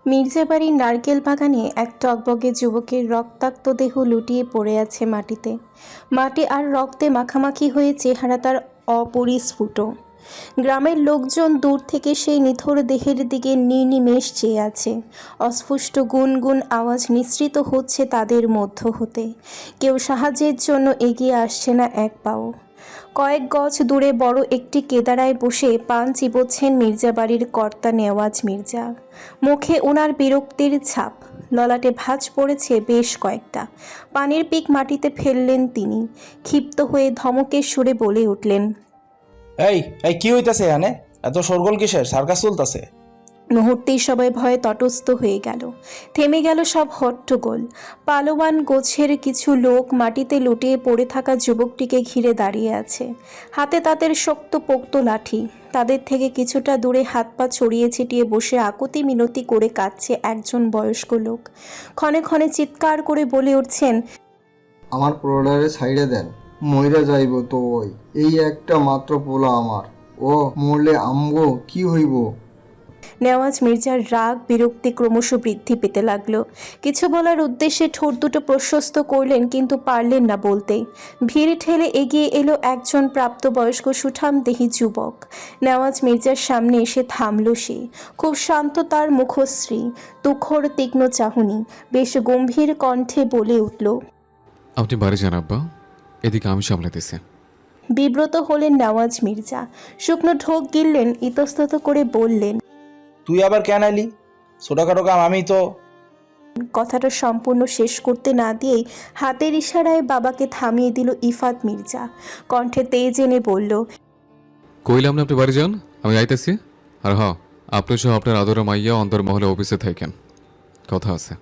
মির্জাবাড়ির নারকেল বাগানে এক টগবগে যুবকের রক্তাক্ত দেহ লুটিয়ে পড়ে আছে মাটিতে। মাটি আর রক্তে মাখামাখি হয়ে চেহারা তার অপরিস্ফুট। গ্রামের লোকজন দূর থেকে সেই নিথর দেহের দিকে নির্নিমেষ চেয়ে আছে। অস্ফুষ্ট গুনগুন আওয়াজ নিঃসৃত হচ্ছে তাদের মধ্য হতে। কেউ সাহায্যের জন্য এগিয়ে আসছে না এক পাও। কয়েক গজ দূরে বড় একটি কেদারায় বসে পান চিবোচ্ছেন মির্জাবাড়ির কর্তা নেওয়াজ মির্জা। মুখে ওনার বিরক্তির ছাপ, ললাটে ভাঁজ পড়েছে বেশ কয়েকটা। পানির পিক মাটিতে ফেললেন তিনি। ক্ষিপ্ত হয়ে ধমকের সুরে বলে উঠলেন, এই এই কি হইতাছে এখানে? এত শোরগোল কিসের? সার্কাস চলতেছে? মুহূর্তেই সবাই ভয়ে তটস্থ হয়ে গেল। থেমে গেল সব হট্টগোল। পালোয়ান গোছের কিছু লোক মাটিতে লুটিয়ে পড়ে থাকা যুবকটিকে ঘিরে দাঁড়িয়ে আছে। হাতে তাদের শক্ত পোক্ত লাঠি। তাদের থেকে কিছুটা দূরে হাত পা ছড়িয়ে ছিটিয়ে বসে আকুতি মিনতি করে কাঁদছে একজন বয়স্ক লোক। ক্ষণে ক্ষণে চিৎকার করে বলে উঠছেন, আমার পোলারে সাইডে দেন, মইরা যাইব তো ওই, এই একটা মাত্র পোলা আমার, ও মরলে আমগো কি হইব? নেওয়াজ মির্জার রাগ বিরক্তি ক্রমশ বৃদ্ধি পেতে লাগলো। কিছু বলার উদ্দেশ্যে ঠোঁট দুটো প্রশস্ত করলেন, কিন্তু পারলেন না বলতে। ভিড় ঠেলে এগিয়ে এলো একজন প্রাপ্তবয়স্ক সুঠামদেহী যুবক। নেওয়াজ মির্জার সামনে এসে থামল সে। খুব শান্ত তার মুখশ্রী, তুখর তীক্ষ্ণ চাহনি। বেশ গম্ভীর কণ্ঠে বলে উঠল, আপনি বাড়ি যান আব্বা, এদিকে আমি সামলাতেছি। বিব্রত হলেন নেওয়াজ মির্জা। শুকনো ঢোক গিললেন, ইতস্তত করে বললেন, তুই আবার কেন আইলি? ছোটখাটো কাম আমি তো। কথাটা সম্পূর্ণ শেষ করতে না দিয়েই হাতের ইশারায় বাবাকে থামিয়ে দিল ইফাত মির্জা। কণ্ঠে তেজ এনে বলল, কইলাম না আপনি বাড়ি যান, আমি আইতেছি। আর হ্যাঁ, আপনি সহ আপনার আদর মাইয়া অন্তর্মহলে অফিসে থাকেন, কথা আছে।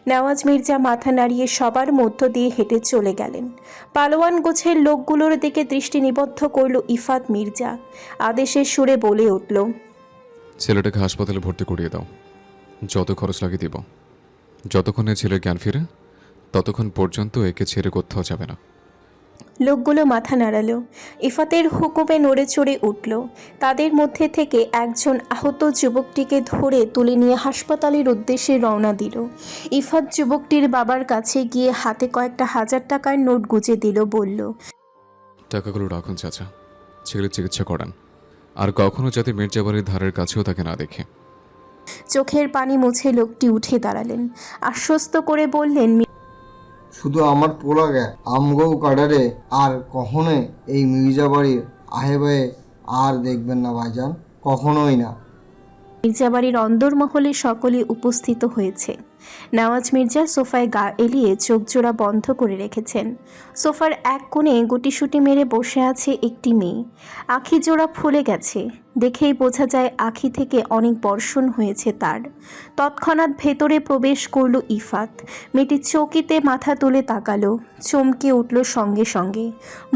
নেওয়াজ মির্জা মাথা নাড়িয়ে সবার মধ্য দিয়ে হেঁটে চলে গেলেন। পালোয়ান গোছের লোকগুলোর দিকে দৃষ্টি নিবদ্ধ করল ইফাত মির্জা। আদেশের সুরে বলে উঠল, ছেলেটাকে হাসপাতালে ভর্তি করিয়ে দাও, যত খরচ লাগিয়ে দিব। যতক্ষণে ছেলের জ্ঞান ফিরে ততক্ষণ পর্যন্ত একে ছেড়ে কোথাও যাবে না। লোকগুলো মাথা নাড়ালো। ইফাতের হুকুমে নড়ে চড়ে উঠল। তাদের মধ্যে থেকে একজন আহত যুবকটিকে ধরে তুলে নিয়ে হাসপাতালের উদ্দেশ্যে রওনা দিল। ইফাত যুবকটির বাবার কাছে গিয়ে হাতে কয়েকটা 1000 টাকার নোট গুজে দিল, বলল, টাকাগুলো রাখুন চাচা, ছেলের চিকিৎসা করান, আর কখনো যাতে মির্জাবাড়ির ধারের কাছেও তাকে না দেখে। চোখের পানি মুছে লোকটি উঠে দাঁড়ালেন। আশ্বস্ত করে বললেন, শুধু আমার পোলাকে আমগো কাডারে আর কখনো এই মির্জাবাড়ির আহেবায়ে আর দেখবেন না ভাইজান, কখনোই না। মির্জাবাড়ির অন্দরমহলে সকলে উপস্থিত হয়েছে। নেওয়াজ মির্জা সোফায় গা এলিয়ে চোখ জোড়া বন্ধ করে রেখেছেন। সোফার এক কোণে গুটিসুটি মেরে বসে আছে একটি মেয়ে। আখি জোড়া ফুলে গেছে, দেখেই বোঝা যায় আখি থেকে অনেক বর্ষণ হয়েছে তার। তৎক্ষণাৎ ভেতরে প্রবেশ করল ইফাত। মেয়েটি চৌকিতে মাথা তুলে তাকালো, চমকে উঠল সঙ্গে সঙ্গে।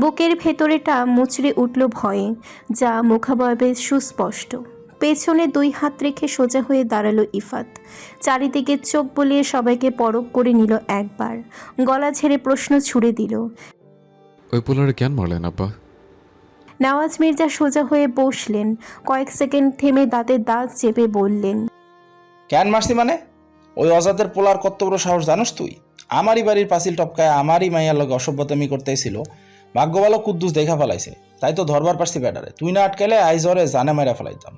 বুকের ভেতরেটা মুচড়ে উঠল ভয়ে, যা মুখাবয়বে সুস্পষ্ট। পেছনে 2 হাত রেখে সোজা হয়ে দাঁড়ালো ইফাত। চারিদিকে চোখ বলিয়ে সবাইকে পরখ করে নিল একবার। গলা ঝেড়ে প্রশ্ন ছুড়ে দিল, ওই পোলারে কেন মারলেন আব্বা? নেওয়াজ মির্জা সোজা হয়ে বসলেন। কয়েক সেকেন্ড থেমে দাঁতে দাঁত চেপে বললেন, কেন মারছি মানে? ওই অজাতের পোলার কত বড় সাহস জানোস তুই? আমারই বাড়ির পাঁচিল টপকায় আমারই মাইয়ার লগে অসভ্যতামি করতেছিল। ভাগ্য ভালো কুদ্দুস দেখা ফেলাইছে, তাই তো ধরবার পারছি ব্যাটারে। তুই না আটকালে আইজরে জানে মাইরা ফেলাইতাম।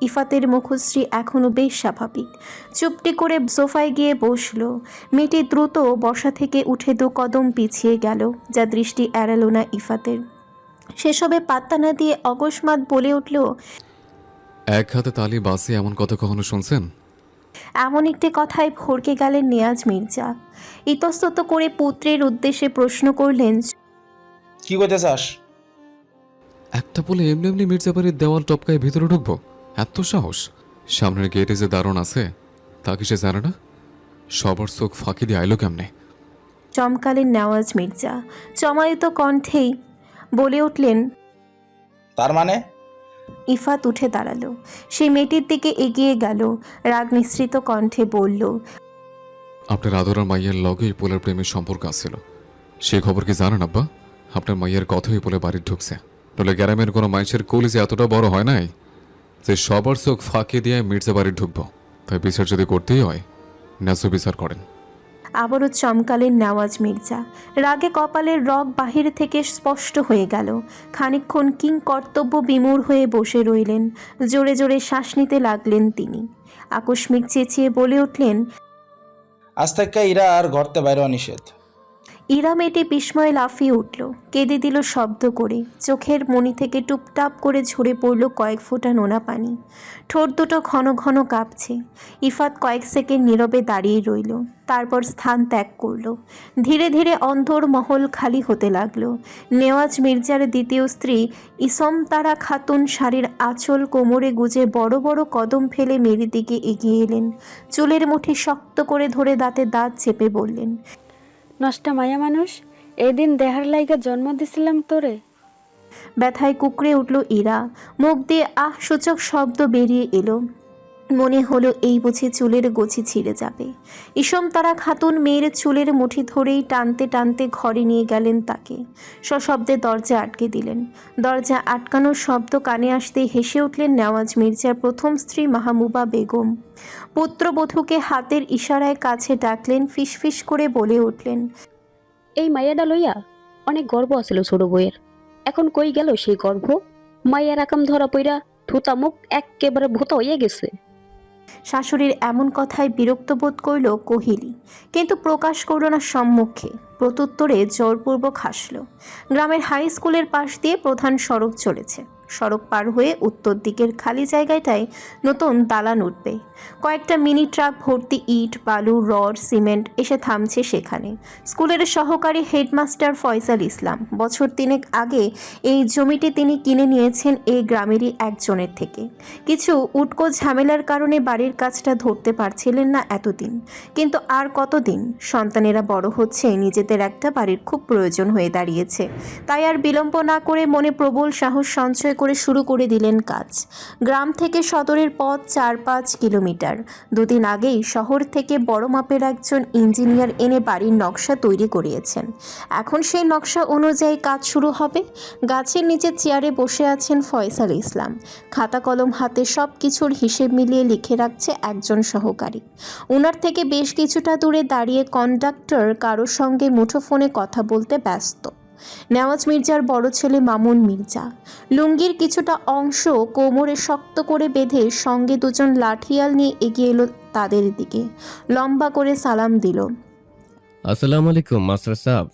ইফাতের মুখশ্রী এখনো বেশ স্বাভাবিক। চুপটি করে সোফায় গিয়ে বসলো। মেয়েটি দ্রুত বসা থেকে উঠে 2 কদম পিছিয়ে গেল, যা দৃষ্টি এড়ালো না ইফাতের। সেসবে পাত্তা না দিয়ে অকস্মাৎ বলে উঠল, এক হাতে তালি বাসে এমন কথা কখনো শুনছেন? এমন একটি কথায় ভড়কে গেলেন নেয়াজ মির্জা। ইতস্তত করে পুত্রের উদ্দেশ্যে প্রশ্ন করলেন, কি করতে চাস? একটা বলে এমনি এমনি মির্জাবাড়ির দেওয়াল টপকায় ভিতরে ঢুকবো? এত সাহস? সামনের গেটে যে দারণ আছে তা কি সে জানে না? সবার চোখ ফাঁকি দিয়ে আইলো কেমনে? চমকালেন নেওয়াজ মির্জা। চমায়িত কণ্ঠেই বলে উঠলেন, তার মানে? ইফাত উঠে দাঁড়ালো। সে মেয়েটির দিকে এগিয়ে গেল, রাগ নিঃসৃত কণ্ঠে বলল, আপনার আদরার মাইয়ের লগে এই পোলের প্রেমের সম্পর্ক আছিল, সে খবর কি জানেন আব্বা? আপনার মাইয়ের কথাই পোলে বাড়ি ঢুকছে, নলে গ্রামের কোনো মানুষের কলিজে এতটা বড় হয় নাই যে সবার চোখ ফাঁকি দিয়ে মির্জা বাড়ি ঢুকবো। তাই বিচার যদি করতেই হয় ন্যায্য বিচার করেন। আবারও চমকালেন নেওয়াজ মির্জা। রাগে কপালের রগ বাহির থেকে স্পষ্ট হয়ে গেল। খানিকক্ষণ কিং কর্তব্য বিমূঢ় হয়ে বসে রইলেন। জোরে জোরে শ্বাস নিতে লাগলেন তিনি। আকস্মিক চেঁচিয়ে বলে উঠলেন, আজ থেকে ইরা আর ঘরতে বাইরে নিষেধ। ইরা মেয়েটি বিস্ময়ে লাফিয়ে উঠল, কেঁদে দিল শব্দ করে। চোখের মণি থেকে টুপটাপ করে ঝরে পড়ল কয়েক ফোঁটা নোনা পানি। ঠোঁট দুটো ঘন ঘন কাঁপছে। ইফাত কয়েক সেকেন্ড নীরবে দাঁড়িয়ে রইল, তারপর স্থান ত্যাগ করল। ধীরে ধীরে অন্ধর মহল খালি হতে লাগলো। নেওয়াজ মির্জার দ্বিতীয় স্ত্রী ইসমতারা খাতুন শাড়ির আঁচল কোমরে গুজে বড় বড় কদম ফেলে মেয়ের দিকে এগিয়ে এলেন। চুলের মুঠি শক্ত করে ধরে দাঁতে দাঁত চেপে বললেন, নষ্টা মায়া মানুষ, এই দিন দেহার লাইগা জন্ম দিছিলাম তোরে। ব্যথায় কুকড়ে উঠল ইরা। মুখ দিয়ে আহ সূচক শব্দ বেরিয়ে এলো। মনে হলো এই বুঝি চুলের গোছি ছিঁড়ে যাবে। ইসমতারা খাতুন মেয়ের চুলের মুঠি ধরেই টানতে টানতে ঘরে নিয়ে গেলেন তাকে। সশব্দে দরজা আটকে দিলেন। দরজা আটকানোর শব্দ কানে আসতেই হেসে উঠলেন নেওয়াজ মির্জার প্রথম স্ত্রী মাহমুবা বেগম। পুত্রবধূকে হাতের ইশারায় কাছে ডাকলেন, ফিসফিস করে বলে উঠলেন, এই মাইয়াডা লইয়া অনেক গর্ব আছিল ছোট বইয়ের, এখন কই গেল সেই গর্ব? মাইয়ার আকাম ধরা পইরা থুতা মুখ একেবারে ভূতা হইয়া গেছে। শাশুড়ির এমন কথায় বিরক্ত বোধ করল কোহিলি, কিন্তু প্রকাশ করল না সম্মুখে। প্রত্যুত্তরে জোরপূর্বক হাসল। গ্রামের হাই স্কুলের পাশ দিয়ে প্রধান সড়ক চলেছে। সড়ক পার হয়ে উত্তর দিকের খালি জায়গাটায় নতুন দালান উঠবে। কয়েকটা মিনি ট্রাক ভর্তি ইট, বালু, রড, সিমেন্ট এসে থামছে সেখানে। স্কুলের সহকারী হেডমাস্টার ফয়সাল ইসলাম বছর 3 আগে এই জমিটি তিনি কিনে নিয়েছেন এই গ্রামেরই একজনের থেকে। কিছু উটকো ঝামেলার কারণে বাড়ির কাজটা ধরতে পারছিলেন না এতদিন, কিন্তু আর কতদিন? সন্তানেরা বড় হচ্ছে, নিজেদের একটা বাড়ির খুব প্রয়োজন হয়ে দাঁড়িয়েছে। তাই আর বিলম্ব না করে মনে প্রবল সাহস সঞ্চয় করে শুরু করে দিলেন কাজ। গ্রাম থেকে সদরের পথ 4-5 কিলোমিটার। 2 দিন আগেই শহর থেকে বড় মাপের একজন ইঞ্জিনিয়ার এনে বাড়ির নকশা তৈরি করিয়েছেন। এখন সেই নকশা অনুযায়ী কাজ শুরু হবে। গাছের নিচে চেয়ারে বসে আছেন ফয়সাল ইসলাম। খাতা কলম হাতে সব কিছুর হিসেব মিলিয়ে লিখে রাখছে একজন সহকারী। ওনার থেকে বেশ কিছুটা দূরে দাঁড়িয়ে কন্ডাক্টর কারোর সঙ্গে মুঠোফোনে কথা বলতে ব্যস্ত। নেওয়াজ মির্জার বড় ছেলে মামুন মির্জা। লুঙ্গির কিছুটা অংশ কোমরে শক্ত করে বেঁধে সঙ্গে 2জন লাঠিয়াল নিয়ে এগিয়ে এলো তাদের দিকে। লম্বা করে সালাম দিল। আসসালামু আলাইকুম মাস্টার সাহেব।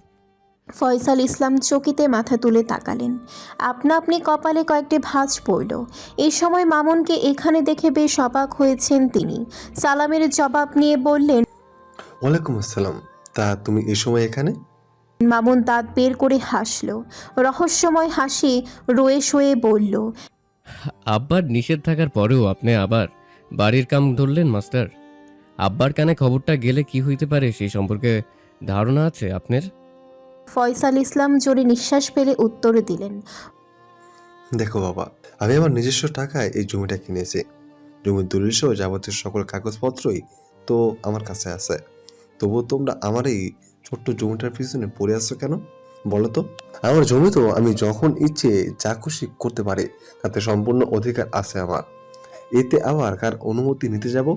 ফয়সাল ইসলাম চকিতে মাথা তুলে তাকালেন। আপনা আপনি কপালে কয়েকটি ভাঁজ পড়ল। এই সময় মামুনকে এখানে দেখে বেশ অবাক হয়েছেন তিনি। সালামের জবাব নিয়ে বললেন, ওয়ালাইকুম আসসালাম। তা তুমি এই সময় এখানে? মামুন দাঁত বের করে হাসল। রহস্যময় হাসি রয়ে শয়ে বলল, আব্বার নিষেধ থাকার পরেও আপনি আবার বাড়ির কাম ধরলেন মাস্টার। আব্বার কানে খবরটা গেলে কি হইতে পারে সেই সম্পর্কে ধারণা আছে আপনার? ফয়সাল ইসলাম জোরে নিঃশ্বাস ফেলে উত্তর দিলেন, দেখো বাবা, আমি আমার নিজস্ব টাকায় এই জমিটা কিনেছি। জমির দলিল সহ যাবতীয় সকল কাগজপত্রই তো আমার কাছে আছে। তবুও তোমরা আমার এই ছোট্ট জমিটার পিছনে পড়ে আসছো কেন বলো তো? আমার জমি তো আমি যখন ইচ্ছে যা খুশি করতে পারি, তাতে সম্পূর্ণ অধিকার আছে আমার। এতে আবার কার অনুমতি নিতে যাব?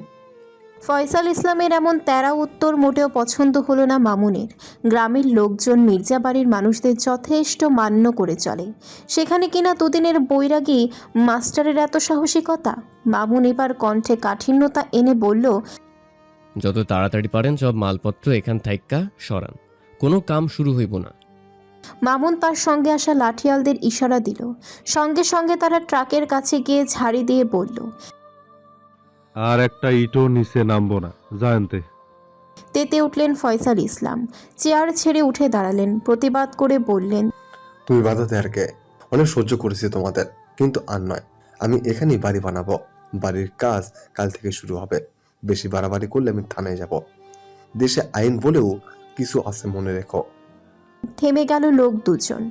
ফয়সাল ইসলামের এমন তেরা উত্তর মোটেও পছন্দ হলো না মামুনের। গ্রামের লোকজন মির্জা বাড়ির মানুষদের যথেষ্ট মান্য করে চলে, সেখানে কিনা 2 দিনের বৈরাগী মাস্টারের এত সাহসিকতা। মামুন এবার কণ্ঠে কাঠিন্যতা এনে বলল, যত তাড়াতাড়ি পারেন সব মালপত্র এখান থাইক্কা সরান, কোনো কাম শুরু হইব না। মামুন তার সঙ্গে আসা লাঠিয়ালদের ইশারা দিল। সঙ্গে সঙ্গে তারা ট্রাকের কাছে গিয়ে ঝাড়ি দিয়ে বলল, আর একটা ইটও নিচে নামবো না, জানতে। তেতে উঠলেন ফয়সাল ইসলাম। চেয়ার ছেড়ে উঠে দাঁড়ালেন, প্রতিবাদ করে বললেন, তুমি বাধা দেয়ার কে? অনেক সহ্য করেছি তোমাদের, কিন্তু আর নয়। আমি এখানেই বাড়ি বানাবো। বাড়ির কাজ কাল থেকে শুরু হবে। বেশি বাড়াবাড়ি করলে আমি থানায় যাব। দেশে আইন বলেও কিছু আছে, মনে রেখো। থেমে গেল লোক 2জন।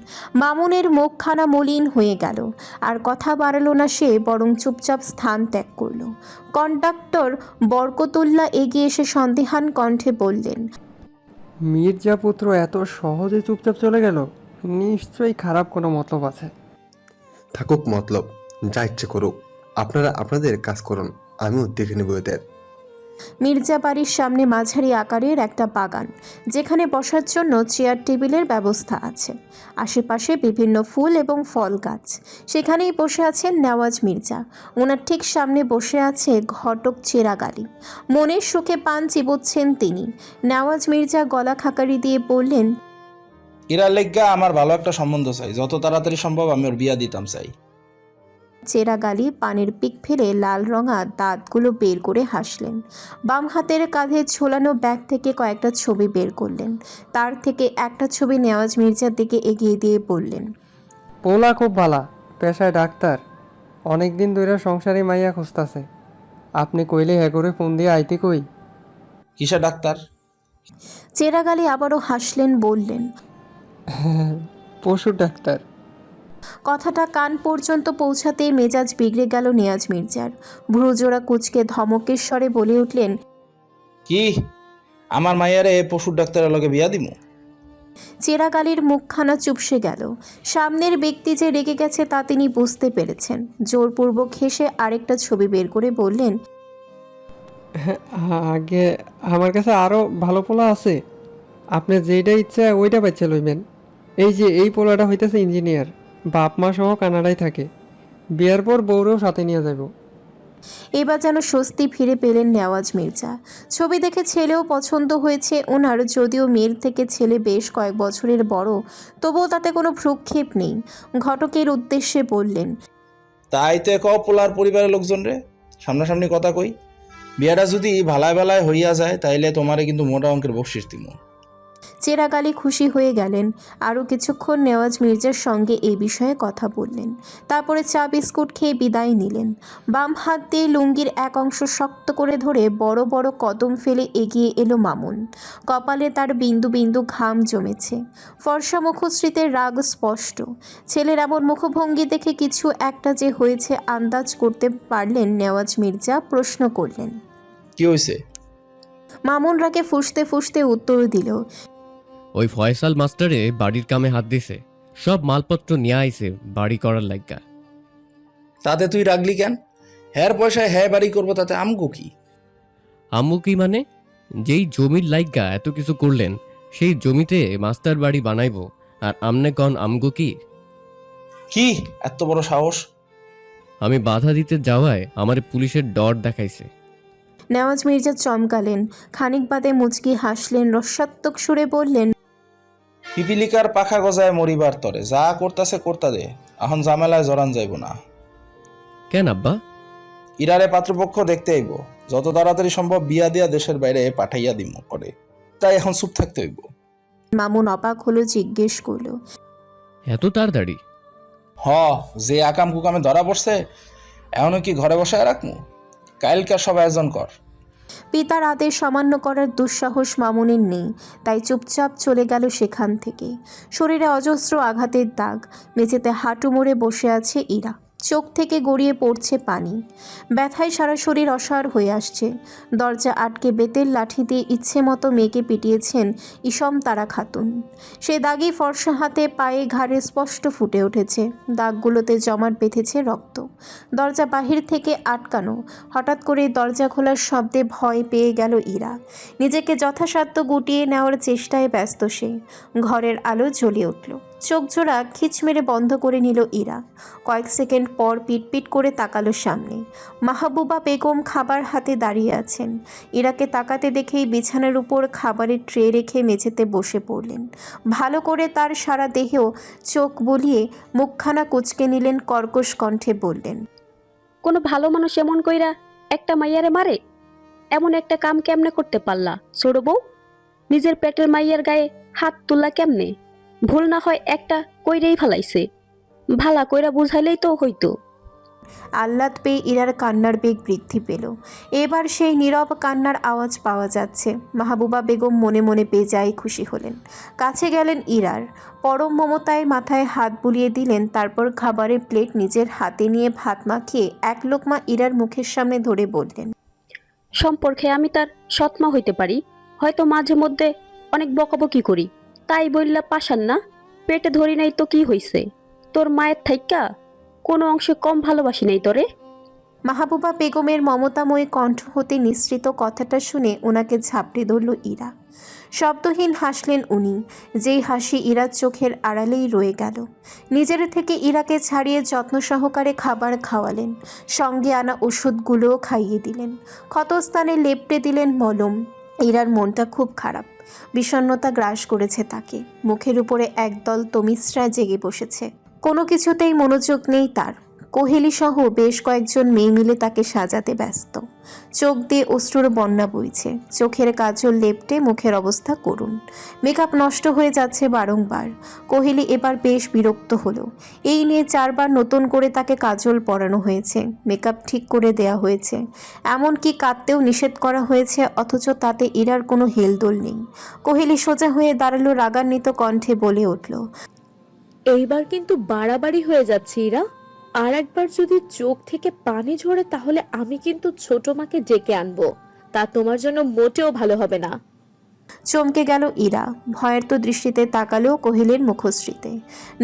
মামুনের মুখখানা মলিন হয়ে গেল। আর কথা বাড়ালো না সে, বরং চুপচাপ স্থান ত্যাগ করল। কন্ডাক্টর বরকতুল্লাহ এগিয়ে এসে সন্দেহান কণ্ঠে বললেন, মির্জা পুত্র এত সহজে চুপচাপ চলে গেল? নিশ্চয়ই খারাপ কোনো মতলব আছে। থাকুক মতলব, যা ইচ্ছে করুক। আপনারা আপনাদের কাজ করুন, আমিও দেখে নেব এদের। মির্জা বাড়ির সামনে মাঝারি আকারের একটা বাগান, যেখানে বসার জন্য চেয়ার টেবিলের ব্যবস্থা আছে। আশেপাশে বিভিন্ন ফুল এবং ফল গাছ। সেখানেই বসে আছেন নেওয়াজ মির্জা। ওনার ঠিক সামনে বসে আছে ঘটক চেরাগ আলী। মনের সুখে পান চিবোচ্ছেন তিনি। নেওয়াজ মির্জা গলা খাকারি দিয়ে বললেন, ইরার লেগা আমার ভালো একটা সম্বন্ধ চাই, যত তাড়াতাড়ি সম্ভব আমি ওর বিয়া দিতাম চাই। চেরাগ আলী পানের পিক ফেলে লাল রঙা দাঁতগুলো বের করে হাসলেন। বাম হাতের কাঁধে ঝোলানো ব্যাগ থেকে কয়েকটা ছবি বের করলেন। তার থেকে একটা ছবি নেওয়াজ মির্জার দিকে এগিয়ে দিয়ে বললেন, পোলা খুব ভালা, পেশায় ডাক্তার, অনেক দিন ধরে সংসারে মাইয়া খুঁজতাছে। আপনি কইলে হ্যাঁ করে ফোন দিয়ে আইতে কই। কিসা ডাক্তার? চেরাগ আলী আবারও হাসলেন, বললেন, পশুর ডাক্তার। কথাটা কান পর্যন্ত পৌঁছাতেই মেজাজ বিগড়ে গেল নেওয়াজ মির্জার। ভ্রুজোড়া কুচকে ধমকের স্বরে বলে উঠলেন, কি আমার মাইয়ারে পশুর ডাক্তারের লগে বিয়া দিমু? চেরাগ আলীর মুখখানা চুপসে গেল। সামনের ব্যক্তি যে রেগে গেছে তা তিনি বুঝতে পেরেছেন। জোরপূর্বক হেসে আরেকটা ছবি বের করে বললেন, আগে আমার কাছে আরও ভালো পোলা আছে, আপনি যেইটা ইচ্ছা ওইটা বাচ্চা লইবেন। এই যে এই পোলাটা হইতেছে ইঞ্জিনিয়ার, বাপ মা সহ কানাডায় থাকে, বিয়ার পর বউরেও সাথে নিয়ে যাব। এবার যেন স্বস্তি ফিরে পেলেন নেওয়াজ মির্জা। ছবি দেখে ছেলেও পছন্দ হয়েছে ওনার, যদিও মেয়ের থেকে ছেলে বেশ কয়েক বছরের বড়, তবুও তাতে কোনো ভ্রুক্ষেপ নেই। ঘটকের উদ্দেশ্যে বললেন, তাই তো কও পোলার পরিবারের লোকজন রে, সামনাসামনি কথা কই। বিয়াটা যদি ভালায় ভালায় হইয়া যায় তাইলে তোমারে কিন্তু মোটা অঙ্কের বকশিস দিমু। চেরাগ আলী খুশি হয়ে গেলেন। আরও কিছুক্ষণ নেওয়াজ মির্জার সঙ্গে এই বিষয়ে কথা বললেন। তারপরে চা বিস্কুট খেয়ে বিদায় নিলেন। বাম হাত দিয়ে লুঙ্গির এক অংশ শক্ত করে ধরে বড় বড় কদম ফেলে এগিয়ে এলো মামুন। কপালে তার বিন্দু বিন্দু ঘাম জমেছে। ফর্সা মুখশ্রীতে রাগ স্পষ্ট। ছেলের এমন মুখভঙ্গি দেখে কিছু একটা যে হয়েছে আন্দাজ করতে পারলেন নেওয়াজ মির্জা। প্রশ্ন করলেন, কি হয়েছে? মামুন রাগে ফুঁসতে ফুঁসতে উত্তর দিল, ওই ফয়সাল মাস্টারে বাড়ির কামে হাত দিছে, সব মালপত্র নিয়ে আইছে বাড়ি করার লাইগা। তাতে তুই রাগলি কেন? হ্যার পয়সায় হ্যাঁ বাড়ি করবো, তাতে আমগো কি? আম্মু কি মানে? যেই জমির লাইগা এত কিছু করলেন, সেই জমিতে মাস্টার বাড়ি বানাইবো, আর আমনে কন আমগো কি? কি এত বড় সাহস? আমি বাধা দিতে যাওয়ায় আমারে পুলিশের ডর দেখাইছে। নেওয়াজ মির্জা চমকালেন। খানিক বাদে মুচকি হাসলেন, রসাত্মক সুরে বললেন, পিপিলিকার পাখা গজায় মরিবার তরে, যা করতাছে করতা দে, এখন ঝামেলায় জড়ান যাইব না। কেন আব্বা? ইরারে পাত্রপক্ষ দেখতে আইব, যত তাড়াতাড়ি সম্ভব বিয়া দিয়া দেশের বাইরে পাঠাইয়া দিম করে, তাই এখন চুপ থাকতে হইব। মামুন অবাক হলো, জিজ্ঞেস করলো, এত তাড়াতাড়ি? হ, যে আকাম কুকামে ধরা পড়ছে এখনো কি ঘরে বসায় রাখমু? কালকার সব আয়োজন কর। পিতার আদেশ অমান্য করার দুঃসাহস মামুনের নেই, তাই চুপচাপ চলে গেল সেখান থেকে। শরীরে অজস্র আঘাতের দাগ। মেঝেতে হাঁটু মুড়ে বসে আছে ইরা। চোখ থেকে গড়িয়ে পড়ছে পানি। ব্যথায় সারা শরীর অসাড় হয়ে আসছে। দরজা আটকে বেতের লাঠি দিয়ে ইচ্ছে মতো মেয়েকে পিটিয়েছেন ইসম তারা খাতুন। সে দাগি ফর্সা হাতে পায়ে ঘাড়ে স্পষ্ট ফুটে উঠেছে। দাগগুলোতে জমাট বেঁধেছে রক্ত। দরজা বাহির থেকে আটকানো। হঠাৎ করে দরজা খোলার শব্দে ভয় পেয়ে গেল ইরা। নিজেকে যথাসাধ্য গুটিয়ে নেওয়ার চেষ্টায় ব্যস্ত সে। ঘরের আলো জ্বলে উঠল। চোখ জোড়া খিচ মেরে বন্ধ করে নিল ইরা। কয়েক সেকেন্ড পর পিটপিট করে তাকালো সামনে। মাহবুবা বেগম খাবার হাতে দাঁড়িয়ে আছেন। ইরাকে তাকাতে দেখেই বিছানার উপর খাবারের ট্রে রেখে মেঝেতে বসে পড়লেন। ভালো করে তার সারা দেহেও চোখ বুলিয়ে মুখখানা কুঁচকে নিলেন, কর্কশ কণ্ঠে বললেন, কোনো ভালো মানুষ এমন কইরা একটা মাইয়ারে মারে? এমন একটা কাম কেমনে করতে পারলা ছোট বউ? নিজের পেটের মাইয়ার গায়ে হাত তুললা কেমনে? ভুল না হয় একটা কইরেই ফেলাইছে, ভালা কইরা বুঝাইলেই তো হইতো। আহ্লাদ পেয়ে ইরার কান্নার বেগ বৃদ্ধি পেল। এবার সেই নীরব কান্নার আওয়াজ পাওয়া যাচ্ছে। মাহবুবা বেগম মনে মনে বেজায় খুশি হলেন। কাছে গেলেন ইরার, পরম মমতায় মাথায় হাত বুলিয়ে দিলেন। তারপর খাবারের প্লেট নিজের হাতে নিয়ে ভাত মাখিয়ে এক লোকমা ইরার মুখের সামনে ধরে বললেন, সম্পর্কে আমি তার সৎমা হইতে পারি, হয়তো মাঝে মধ্যে অনেক বকাবকি করি, তাই বললা পাশান না? পেটে ধরি নাই তো কি হইছে? তোর মায়ের থাইকা কোনো অংশে কম ভালোবাসি নাই তোরে। মাহবুবা বেগমের মমতাময়ী কণ্ঠ হতে নিঃসৃত কথাটা শুনে ওনাকে ঝাপটে ধরল ইরা। শব্দহীন হাসলেন উনি, যেই হাসি ইরার চোখের আড়ালেই রয়ে গেল। নিজের থেকে ইরাকে ছাড়িয়ে যত্ন সহকারে খাবার খাওয়ালেন, সঙ্গে আনা ওষুধগুলোও খাইয়ে দিলেন, ক্ষতস্থানে লেপটে দিলেন মলম। ইরার মনটা খুব খারাপ, বিষণ্ণতা গ্রাস করেছে তাকে। মুখের উপরে একদল তমিশ্রা জেগে বসেছে, কোনো কিছুতেই মনোযোগ নেই তার। কোহেলি সহ বেশ কয়েকজন মেয়ে মিলে তাকে সাজাতে ব্যস্ত। চোখ দিয়ে অশ্রুর বন্যা বইছে, চোখের কাজল লেপটে মুখের অবস্থা করুণ। মেকআপ নষ্ট হয়ে যাচ্ছে বারংবার। কোহেলি এবার বেশ বিরক্ত হলো। এই নিয়ে 4 বার নতুন করে তাকে কাজল পরানো হয়েছে, মেকআপ ঠিক করে দেয়া হয়েছে, এমনকি কাঁদতেও নিষেধ করা হয়েছে, অথচ তাতে ইরার কোনো হেলদোল নেই। কোহেলি সোজা হয়ে দাঁড়ালো, রাগান্বিত কণ্ঠে বলে উঠল, এইবার কিন্তু বাড়াবাড়ি হয়ে যাচ্ছে ইরা। আর একবার যদি চোখ থেকে পানি ঝরে তাহলে আমি কিন্তু ছোট মাকে ডেকে আনবো, তা তোমার জন্য মোটেও ভালো হবে না। চমকে গেল ইরা, ভয়ের তো দৃষ্টিতে তাকালো কোহেলির মুখশ্রীতে।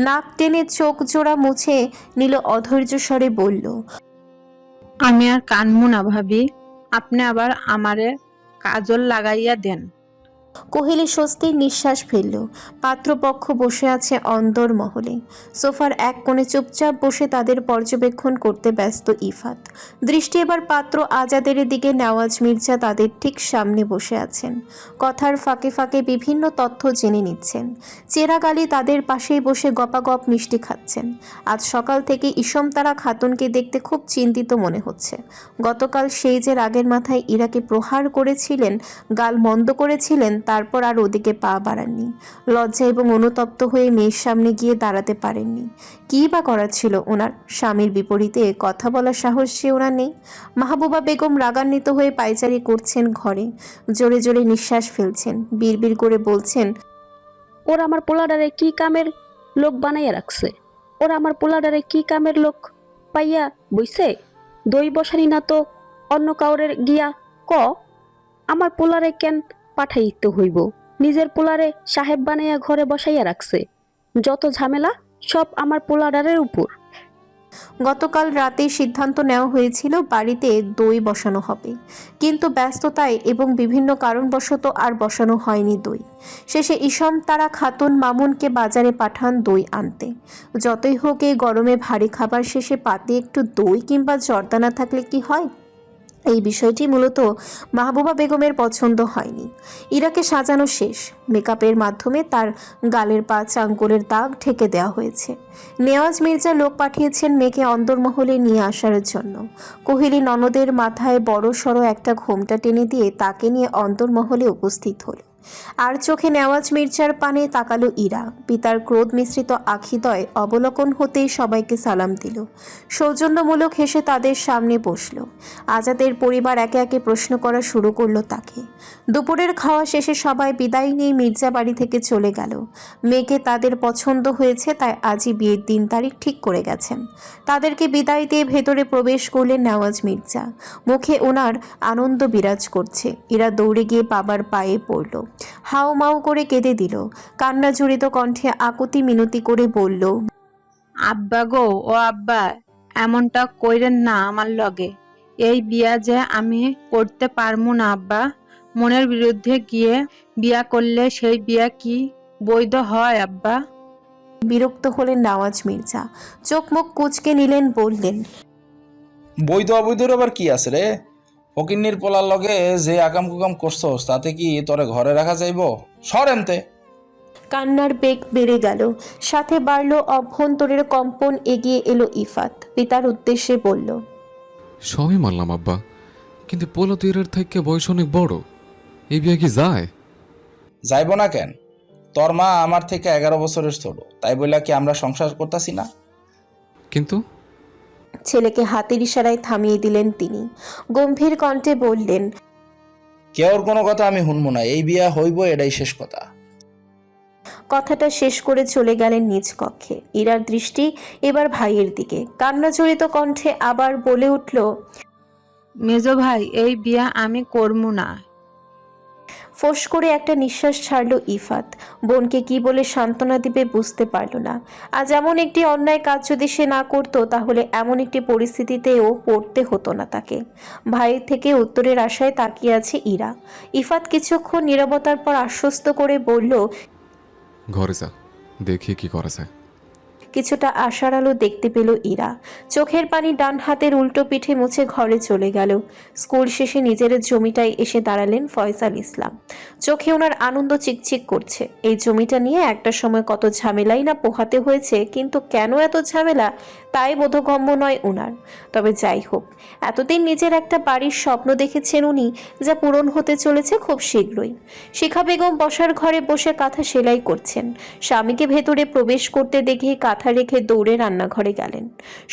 নাক টেনে চোখ জোড়া মুছে নিল, অধৈর্য স্বরে বলল, আমি আর কানমু না ভাবি, আপনি আবার আমারে কাজল লাগাইয়া দেন। কোহেলি স্বস্তির নিঃশ্বাস ফেলল। পাত্রপক্ষ বসে আছে অন্দর মহলে। সোফার এক কোণে চুপচাপ বসে তাদের পর্যবেক্ষণ করতে ব্যস্ত ইফাত। দৃষ্টি এবার পাত্র আজাদের দিকে। নেওয়াজ মির্জা তাদের ঠিক সামনে বসে আছেন, কথার ফাঁকে ফাঁকে বিভিন্ন তথ্য জেনে নিচ্ছেন। চেরাগ আলী তাদের পাশেই বসে গপাগপ মিষ্টি খাচ্ছেন। আজ সকাল থেকে ইসমতারা খাতুনকে দেখতে খুব চিন্তিত মনে হচ্ছে। গতকাল সেই যে রাগের মাথায় ইরাকে প্রহার করেছিলেন, গাল মন্দ করেছিলেন, তারপর আর ওদিকে পা বাড়াননি। লজ্জা এবং অনুতপ্ত হয়ে মেয়ের সামনে গিয়ে দাঁড়াতে পারেননি। কী বা করার ছিল ওনার? স্বামীর বিপরীতে কথা বলার সাহস সে ওনার নেই। মাহবুবা বেগম রাগান্বিত হয়ে পায়চারি করছেন ঘরে, জোরে জোরে নিঃশ্বাস ফেলছেন, বিড়বিড় করে বলছেন, ওরা আমার পোলাডারে কি কামের লোক বানাইয়া রাখছে, ওরা আমার পোলাডারে কি কামের লোক পাইয়া বইছে। দই বসানি না তো অন্য কাউরের গিয়া ক, আমার পোলারে কেন পাঠাইতে হইব? নিজের পোলারে সাহেব বানাইয়া ঘরে বসাইয়া রাখছে, যত ঝামেলা সব আমার পোলাডারের উপর। গতকাল রাতেই সিদ্ধান্ত নেওয়া হয়েছিল বাড়িতে দই বসানো হবে, কিন্তু ব্যস্ততায় এবং বিভিন্ন কারণবশত আর বসানো হয়নি দই। শেষে ইসমতারা খাতুন মামুনকে বাজারে পাঠান দই আনতে। যতই হোক এই গরমে ভারী খাবার শেষে পাতে একটু দই কিংবা জর্দা না থাকলে কি হয়? এই বিষয়টি মূলত মাহবুবা বেগমের পছন্দ হয়নি। ইরাকে সাজানো শেষ, মেকআপের মাধ্যমে তার গালের 5 আঙ্গুলের দাগ ঢেকে দেওয়া হয়েছে। নেওয়াজ মির্জা লোক পাঠিয়েছেন মেয়েকে অন্দরমহলে নিয়ে আসার জন্য। কোহেলি ননদের মাথায় বড় সড়ো একটা ঘোমটা টেনে দিয়ে তাকে নিয়ে অন্দরমহলে উপস্থিত হলো। আর চোখে নেওয়াজ মির্জার পানে তাকালো ইরা। পিতার ক্রোধ মিশ্রিত আখিদয় অবলোকন হতেই সবাইকে সালাম দিল। সৌজন্যমূলক হেসে তাদের সামনে বসলো। আজাদের পরিবার একে একে প্রশ্ন করা শুরু করলো তাকে। দুপুরের খাওয়া শেষে সবাই বিদায় নিয়ে মির্জা বাড়ি থেকে চলে গেল। মেয়েকে তাদের পছন্দ হয়েছে, তাই আজই বিয়ের দিন তারিখ ঠিক করে গেছেন। তাদেরকে বিদায় দিয়ে ভেতরে প্রবেশ করলেন নেওয়াজ মির্জা। মুখে ওনার আনন্দ বিরাজ করছে। ইরা দৌড়ে গিয়ে বাবার পায়ে পড়ল, হাউ মাউ করে কেঁদে দিল। কান্না জড়িত কণ্ঠে আকুতি মিনতি করে বলল, আব্বা গো, ও আব্বা, এমনটা কইরেন না আমার লগে। এই বিয়া যে আমি করতে পারমু না আব্বা। মনের বিরুদ্ধে গিয়ে বিয়া করলে সেই বিয়া কি বৈধ হয় আব্বা? বিরক্ত হলেন নওয়াজ মির্জা। চোখ মুখ কুঁচকে নিলেন, বললেন, বৈধ অবৈধর আবার কি আছে রে? ফকিন্নির পোলার লগে যে আকাম কুকাম করছস তাতে কি তোরে ঘরে রাখা যাইব? সর এনতে। কান্নার বেগ বেড়ে গেল, সাথে বাড়ল অভ্যন্তরের কম্পন। এগিয়ে এলো ইফাত, পিতার উদ্দেশ্যে বলল, সবই মানলাম আব্বা, কিন্তু পোলা তো এর থেকে বয়স অনেক বড়, এই বিয়ে কি যায়? যাইব না কেন? তোর মা আমার থেকে 11 বছরের ছোট, তাই বইলা কি আমরা সংসার করতেছি না? কিন্তু ছেলেকে হাতের ইশারায় থামিয়ে দিলেন তিনি। গম্ভীর কণ্ঠে বললেন, কেউর কোনো কথা আমি শুনবো না, এই বিয়া হইব, এটাই শেষ কথা। কথাটা শেষ করে চলে গেলেন নিজ কক্ষে। ইরার দৃষ্টি এবার ভাইয়ের দিকে। কান্নাজড়িত কণ্ঠে আবার বলে উঠল, মেজো ভাই, এই বিয়া আমি করমু না। ফোঁস করে একটা নিঃশ্বাস ছাড়ল ইফাত। বোনকে কি বলে সান্ত্বনা দিবে বুঝতে পারল না। আজ এমন একটি অন্যায় কাজ যদি সে না করতো তাহলে এমন একটি পরিস্থিতিতেও পড়তে হতো না তাকে। ভাইয়ের থেকে উত্তরের আশায় তাকিয়ে আছে ইরা। ইফাত কিছুক্ষণ নীরবতার পর আশ্বস্ত করে বলল, ঘরে যা, দেখি কি করা যায়। কিছুটা আশার আলো দেখতে পেল ইরা। চোখের পানি ডান হাতের উল্টো পিঠে মুছে ঘরে চলে গেল। স্কুল শেষে নিজের জমিটায় এসে দাঁড়ালেন ফয়সাল ইসলাম। চোখে ওনার আনন্দ চিকচিক করছে। এই জমিটা নিয়ে একটা সময় কত ঝামেলাই না পোহাতে হয়েছে, কিন্তু কেন এত ঝামেলা তাই বোধগম্য নয় ওনার। তবে যাই হোক, এতদিন নিজের একটা বাড়ির স্বপ্ন দেখেছেন উনি, যা পূরণ হতে চলেছে খুব শীঘ্রই। শিখা বেগম বসার ঘরে বসে কাঁথা সেলাই করছেন। স্বামীকে ভেতরে প্রবেশ করতে দেখে কাঁথা রেখে দৌড়ে রান্নাঘরে গেলেন।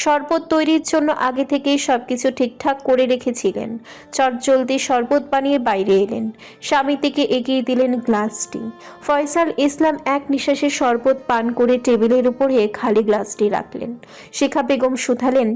শরবত তৈরির জন্য আগে থেকেই সবকিছু ঠিকঠাক করে রেখেছিলেন। চটজলদি শরবত বানিয়ে বাইরে এলেন। স্বামী থেকে এগিয়ে দিলেন গ্লাসটি। ফয়সাল ইসলাম এক নিঃশ্বাসে শরবত পান করে টেবিলের উপরে খালি গ্লাসটি রাখলেন। শিখা বেগম শুধালেন,